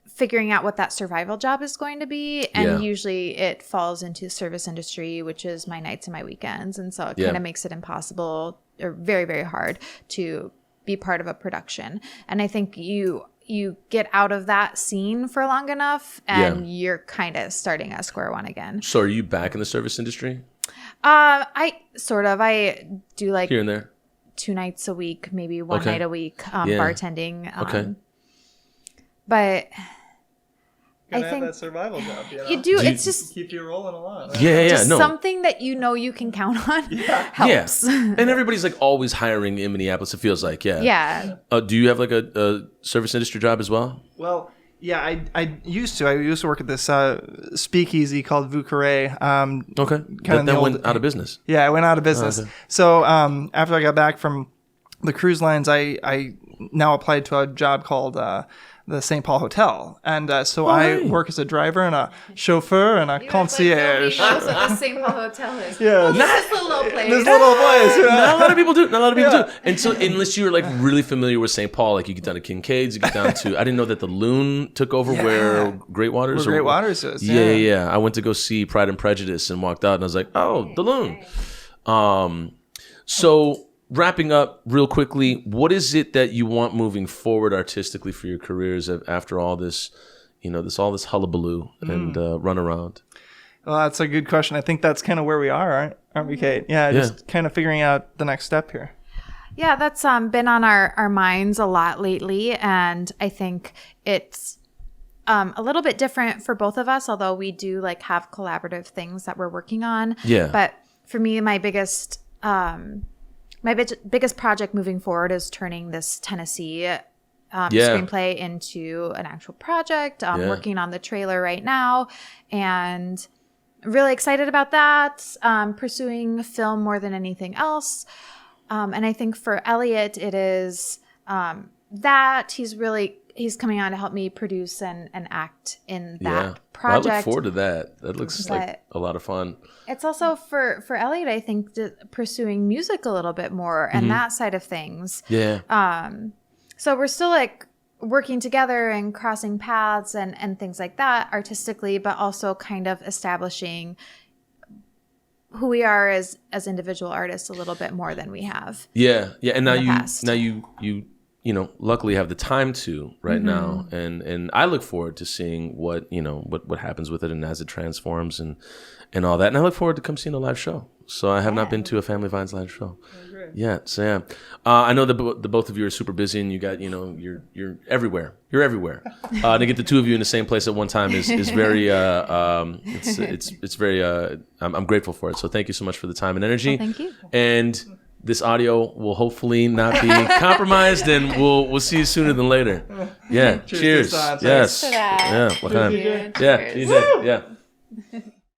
figuring out what that survival job is going to be. And usually it falls into service industry, which is my nights and my weekends. And so it kind of makes it impossible or very, very hard to be part of a production. And I think you get out of that scene for long enough and you're kind of starting at square one again. So are you back in the service industry? I do like here and there. 2 nights a week, maybe one night a week, bartending. But I think that survival job. You do. It's just keep you rolling along. Right? Yeah. Something that you can count on. Helps. Yeah. And everybody's like always hiring in Minneapolis. It feels like, Yeah. Do you have like a service industry job as well? Well, yeah, I used to. I used to work at this speakeasy called Vieux Carré. Okay. That went out of business. Yeah, it went out of business. Okay. So after I got back from the cruise lines, I now applied to a job called the St. Paul Hotel. And so I work as a driver and a chauffeur and a concierge. Like, nobody knows what the St. Paul Hotel is. Yeah. This little place. This little place. Yeah. Not a lot of people do. And so unless you're like really familiar with St. Paul, like you get down to Kincaid's, you get down to, I didn't know that the Loon took over where Great Waters. Where Great Waters is. Yeah. I went to go see Pride and Prejudice and walked out and I was like, oh, the Loon. So wrapping up real quickly, what is it that you want moving forward artistically for your careers after all this, all this hullabaloo and run around? Well, that's a good question. I think that's kind of where we are, aren't we, Kate? Yeah, just kind of figuring out the next step here. Yeah, that's been on our minds a lot lately, and I think it's a little bit different for both of us, although we do like have collaborative things that we're working on. Yeah. But for me, my biggest project moving forward is turning this Tennessee screenplay into an actual project. Working on the trailer right now, and really excited about that. Pursuing film more than anything else. And I think for Elliot, it is that he's coming on to help me produce and act in that project. Well, I look forward to that. That looks like a lot of fun. It's also for Elliot, I think, pursuing music a little bit more and that side of things. Yeah. So we're still like working together and crossing paths and things like that artistically, but also kind of establishing who we are as individual artists a little bit more than we have. Yeah. And now you luckily have the time to right now. And I look forward to seeing what happens with it and as it transforms and all that. And I look forward to come seeing a live show. So I have not been to a Family Vines live show. Yeah. So I know that the both of you are super busy and you got, you're everywhere. You're everywhere. To get the two of you in the same place at one time is very, it's very, I'm grateful for it. So thank you so much for the time and energy. Well, thank you. And this audio will hopefully not be compromised, and we'll see you sooner than later. Yeah. Cheers. Yes. Thanks for that. Yeah. What kind? Yeah. DJ. Yeah.